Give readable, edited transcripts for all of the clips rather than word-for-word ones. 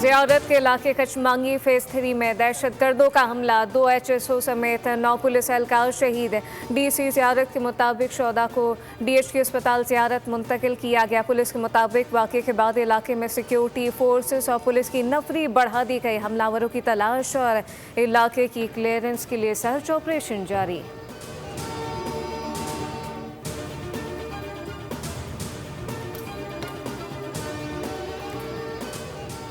ज़ियारत के इलाके कचमांगी फेज 3 में दहशतगर्दों का हमला, 2 HSO समेत 9 पुलिस एहलकार शहीद। DC ज़ियारत के मुताबिक शोदा को DHQ अस्पताल ज़ियारत मुंतकिल किया गया। पुलिस के मुताबिक वाक़े के बाद इलाके में सिक्योरिटी फोर्सेस और पुलिस की नफरी बढ़ा दी गई। हमलावरों की तलाश और इलाके की क्लियरेंस के लिए सर्च ऑपरेशन जारी।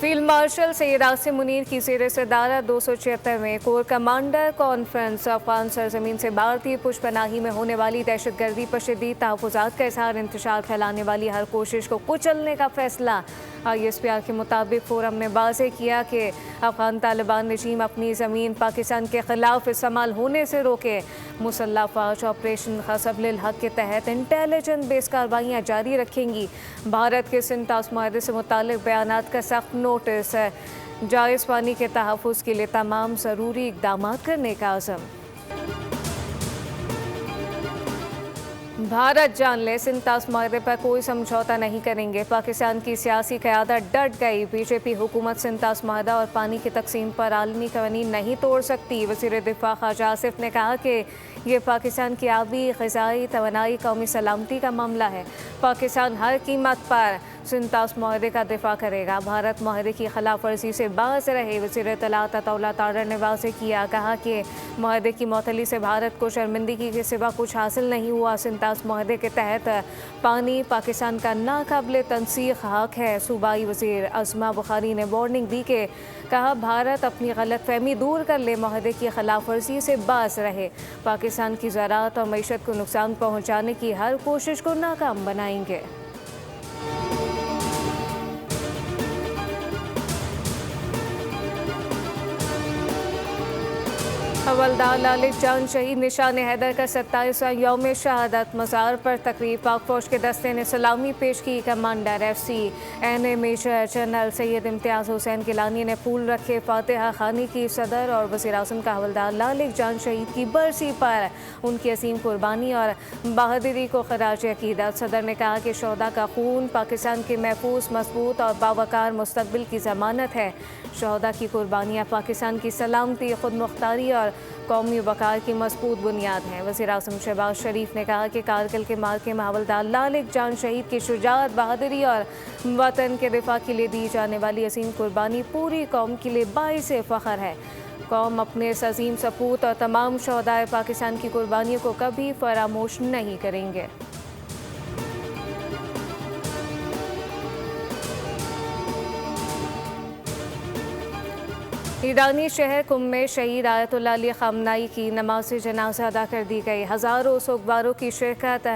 फील्ड मार्शल सैयद आसिम मुनीर की ज़ेर सदारत 276वें कोर कमांडर कॉन्फ्रेंस अफगान सरजमीन से भारतीय पुष्पनाही में होने वाली दहशतगर्दी पर शदीद तहफ़्फ़ुज़ात का इज़हार, इंतशार फैलाने वाली हर कोशिश को कुचलने का फैसला। ISPR के मुताबिक फोरम ने वाज़ेह किया कि अफगान तालिबान रजीम अपनी ज़मीन पाकिस्तान के ख़िलाफ़ इस्तेमाल होने से रोके। मुसल्लह फ़ौज ऑपरेशन ग़ज़ब लिल हक़ के तहत इंटेलिजेंस बेस कार्रवाइयाँ जारी रखेंगी। भारत के सिंटास माहदे से मुतालिक बयानात का सख्त नोटिस, जायज़ पानी के तहफ़्फ़ुज़ के लिए तमाम ज़रूरी इक़दाम करने का अज़म। भारत जान ले, सिंटास माहदे पर कोई समझौता नहीं करेंगे। पाकिस्तान की सियासी क़यादत डट गई। BJP हुकूमत सिंटास माहदा और पानी की तकसीम पर आलमी कवानीन नहीं तोड़ सकती। वज़ीर दिफ़ा ख़ाजा आसिफ ने कहा कि ये पाकिस्तान की आबी, ग़िज़ाई तवानाई, कौमी सलामती का मामला है। पाकिस्तान हर कीमत पर सिंटास माहदे का दिफा करेगा। भारत माहदे की खिलाफ वर्जी से बाज रहे। वज़ीर इत्तलात अताउल्लाह तारर ने वाज़ेह किया, कहा कि माहदे की मअतली से भारत को शर्मिंदगी के सिवा कुछ हासिल नहीं हुआ। सिंटास माहदे के तहत पानी पाकिस्तान का नाकाबिल तनसीख हक है। सूबाई वज़ीर अज़मा बुखारी ने वार्निंग दी कि कहा भारत अपनी गलतफहमी दूर कर ले, माहदे की खिलाफ वर्जी से बाज रहे। पाकिस्तान की ज़राअत और मईशत को नुकसान पहुँचाने की हर कोशिश को नाकाम बनाएंगे। हवलदार लालिक जान शहीद निशान हैदर का 27वां यौम शहादत। मज़ार पर तकरीब, पाक फौज के दस्ते ने सलामी पेश की। Commander FC NA major general Syed Imtiaz Hussain Gilani ने फूल रखे, फातिहा खानी की। सदर और वज़ीर आज़म का हवलदार लालिक जान शहीद की बरसी पर उनकी असीम कुर्बानी और बहादुरी को खराज अकीदत। सदर ने कहा कि शोहदा का खून पाकिस्तान के महफूज, मजबूत और बावकार मुस्तकबिल की ज़मानत है। शोहदा की कुर्बानियाँ पाकिस्तान की सलामती, खुद मुख्तारी और कौमी वक़ार की मजबूत बुनियाद हैं। वज़ीर आज़म शहबाज शरीफ ने कहा कि कारगिल के मार्के में हवलदार लालिक जान शहीद की शुजाअत, बहादुरी और वतन के दिफा के लिए दी जाने वाली असीम कुर्बानी पूरी कौम के लिए बाइसे फ़ख्र है। कौम अपने इस अजीम सपूत और तमाम शोहदाए पाकिस्तान की कुर्बानियों को कभी फरामोश नहीं करेंगे। ईरानी शहर कुम में शहीद आयतुल्लाह अली ख़ामनाई की नमाज़ जनाज़ा अदा कर दी गई। हज़ारों सोगवारों की शिरकत।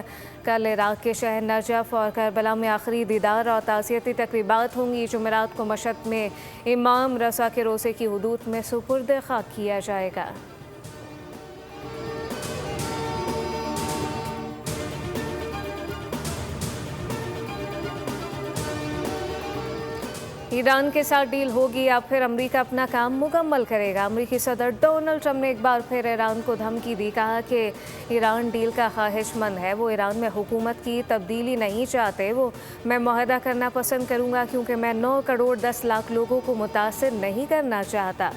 कल इराक़ के शहर नजफ़ और करबला में आखिरी दीदार और ताज़ियती तक़रीबात होंगी। जुमेरात को मशहद में इमाम रज़ा के रोज़े की हुदूद में सुपुर्द ख़ाक किया जाएगा। ईरान के साथ डील होगी या फिर अमेरिका अपना काम मुकम्मल करेगा। अमेरिकी सदर डोनाल्ड ट्रंप ने एक बार फिर ईरान को धमकी दी। कहा कि ईरान डील का ख्वाहिशमंद है, वो ईरान में हुकूमत की तब्दीली नहीं चाहते। मैं मुआहदा करना पसंद करूंगा क्योंकि मैं 9 करोड़ 10 लाख लोगों को मुतासिर नहीं करना चाहता।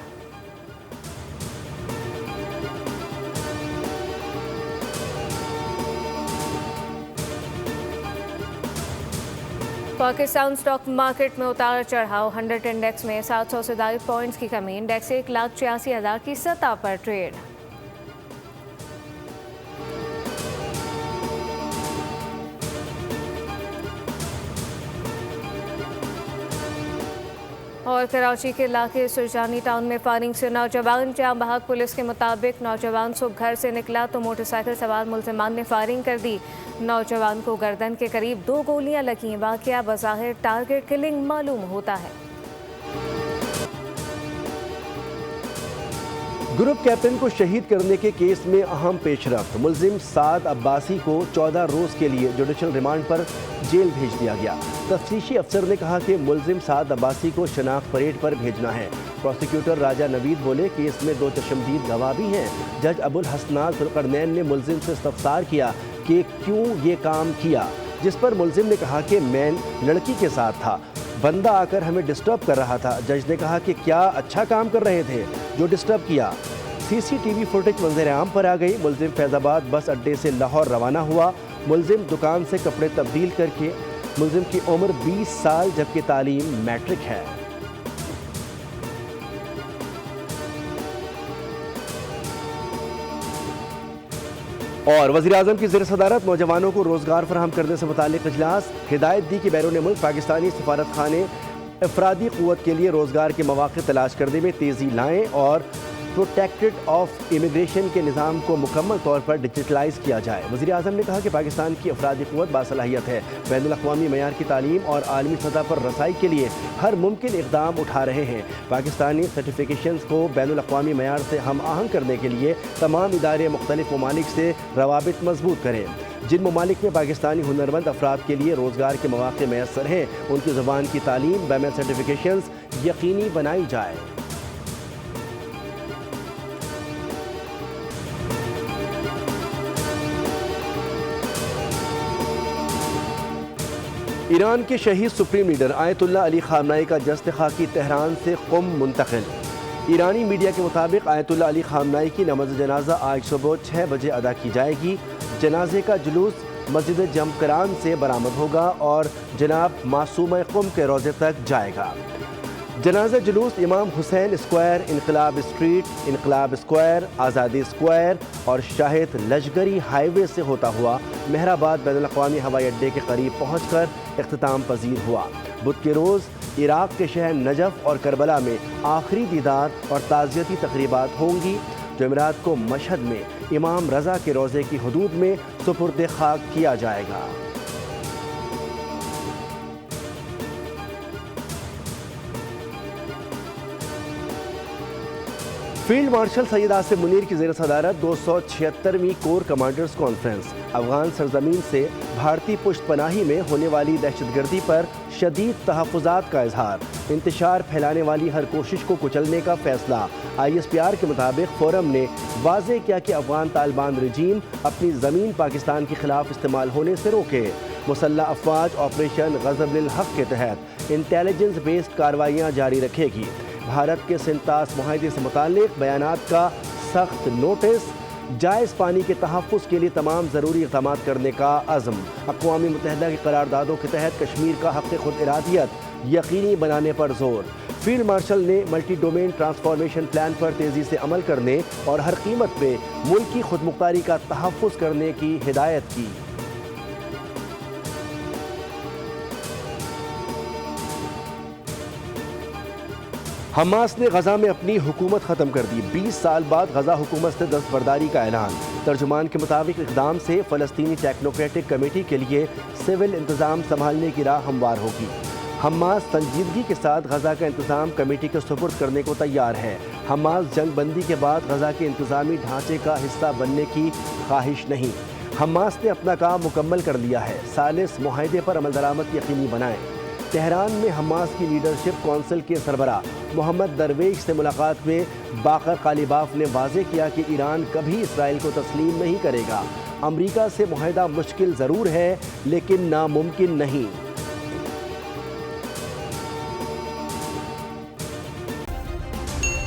पाकिस्तान स्टॉक मार्केट में उतार चढ़ाव। 100 इंडेक्स में 700 से ज़ायद पॉइंट्स की कमी। इंडेक्स 1,86,000 की सतह पर ट्रेड। और कराची के इलाके सुरजानी टाउन में फायरिंग से नौजवान जाँ बहक। पुलिस के मुताबिक नौजवान सुबह घर से निकला तो मोटरसाइकिल सवार मुल्ज़िमान ने फायरिंग कर दी। नौजवान को गर्दन के करीब 2 गोलियां लगीं। वाक़या बज़ाहिर टारगेट किलिंग मालूम होता है। ग्रुप कैप्टन को शहीद करने के केस में अहम पेशरफ्त। मुलजिम साद अब्बासी को 14 रोज़ के लिए जुडिशल रिमांड पर जेल भेज दिया गया। तफ्तीशी अफसर ने कहा कि मुलजिम साद अब्बासी को शनाख्त परेड पर भेजना है। प्रोसिक्यूटर राजा नवीद बोले केस में 2 चश्मदीद गवाह भी हैं। जज अबुल हसनात जुल्करनैन ने मुलजिम से इस्तफसार किया कि क्यों ये काम किया, जिस पर मुलजिम ने कहा कि मैं लड़की के साथ था। بندہ آ کر ہمیں ڈسٹرب کر رہا تھا۔ جج نے کہا کہ کیا اچھا کام کر رہے تھے جو ڈسٹرب کیا۔ سی ٹی وی فوٹیج منظر عام پر آ گئی۔ ملزم فیض آباد بس اڈے سے لاہور روانہ ہوا۔ ملزم دکان سے کپڑے تبدیل کر کے ملزم کی عمر 20 سال جبکہ تعلیم میٹرک ہے۔ اور وزیراعظم کی زیر صدارت نوجوانوں کو روزگار فراہم کرنے سے متعلق اجلاس۔ ہدایت دی کہ بیرون ملک پاکستانی سفارت خانے افرادی قوت کے لیے روزگار کے مواقع تلاش کرنے میں تیزی لائیں اور پروٹیکٹڈ آف امیگریشن کے نظام کو مکمل طور پر ڈیجیٹلائز کیا جائے۔ وزیراعظم نے کہا کہ پاکستان کی افرادی قوت باصلاحیت ہے، بین الاقوامی معیار کی تعلیم اور عالمی سطح پر رسائی کے لیے ہر ممکن اقدام اٹھا رہے ہیں۔ پاکستانی سرٹیفکیشنز کو بین الاقوامی معیار سے ہم آہنگ کرنے کے لیے تمام ادارے مختلف ممالک سے روابط مضبوط کریں۔ جن ممالک میں پاکستانی ہنرمند افراد کے لیے روزگار کے مواقع میسر ہیں، ان کی زبان کی تعلیم بین سرٹیفکیشنز یقینی بنائی جائے۔ ایران کے شہید سپریم لیڈر آیت اللہ علی خامنائی کا جسد خاکی تہران سے قم منتقل۔ ایرانی میڈیا کے مطابق آیت اللہ علی خامنائی کی نماز جنازہ آج صبح 6 بجے ادا کی جائے گی۔ جنازے کا جلوس مسجد جمکران سے برآمد ہوگا اور جناب معصومہ قم کے روضے تک جائے گا۔ جنازہ جلوس امام حسین اسکوائر، انقلاب اسٹریٹ، انقلاب اسکوائر، آزادی اسکوائر اور شاہد لشکری ہائی وے سے ہوتا ہوا مہرآباد بین الاقوامی ہوائی اڈے کے قریب پہنچ کر اختتام پذیر ہوا۔ بدھ کے روز عراق کے شہر نجف اور کربلا میں آخری دیدار اور تعزیتی تقریبات ہوں گی۔ جمعرات کو مشہد میں امام رضا کے روضے کی حدود میں سپرد خاک کیا جائے گا۔ فیلڈ مارشل سید آصف منیر کی زیر صدارت 276ویں کور کمانڈرز کانفرنس۔ افغان سرزمین سے بھارتی پشت پناہی میں ہونے والی دہشت گردی پر شدید تحفظات کا اظہار۔ انتشار پھیلانے والی ہر کوشش کو کچلنے کا فیصلہ۔ ISPR کے مطابق فورم نے واضح کیا کہ افغان طالبان رجیم اپنی زمین پاکستان کے خلاف استعمال ہونے سے روکے۔ مسلح افواج آپریشن غضب للحق کے تحت انٹیلیجنس بیسڈ کارروائیاں جاری رکھے گی۔ بھارت کے سنتاس معاہدے سے متعلق بیانات کا سخت نوٹس۔ جائز پانی کے تحفظ کے لیے تمام ضروری اقدامات کرنے کا عزم۔ اقوام متحدہ کی قراردادوں کے تحت کشمیر کا حق خود ارادیت یقینی بنانے پر زور۔ فیلڈ مارشل نے ملٹی ڈومین ٹرانسفارمیشن پلان پر تیزی سے عمل کرنے اور ہر قیمت پہ ملکی خود مختاری کا تحفظ کرنے کی ہدایت کی۔ حماس نے غزہ میں اپنی حکومت ختم کر دی۔ 20 سال بعد غزہ حکومت سے دستبرداری کا اعلان۔ ترجمان کے مطابق اقدام سے فلسطینی ٹیکنوکریٹک کمیٹی کے لیے سول انتظام سنبھالنے کی راہ ہموار ہوگی۔ حماس سنجیدگی کے ساتھ غزہ کا انتظام کمیٹی کو سپرد کرنے کو تیار ہے۔ حماس جنگ بندی کے بعد غزہ کے انتظامی ڈھانچے کا حصہ بننے کی خواہش نہیں۔ حماس نے اپنا کام مکمل کر لیا ہے۔ ثالث معاہدے پر عمل درآمد یقینی بنائیں۔ تہران میں حماس کی لیڈرشپ کونسل کے سربراہ محمد درویش سے ملاقات میں باقر قالیباف نے واضح کیا کہ ایران کبھی اسرائیل کو تسلیم نہیں کرے گا۔ امریکہ سے معاہدہ مشکل ضرور ہے لیکن ناممکن نہیں۔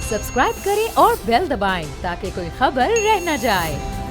سبسکرائب کریں اور بیل دبائیں تاکہ کوئی خبر رہ نہ جائے۔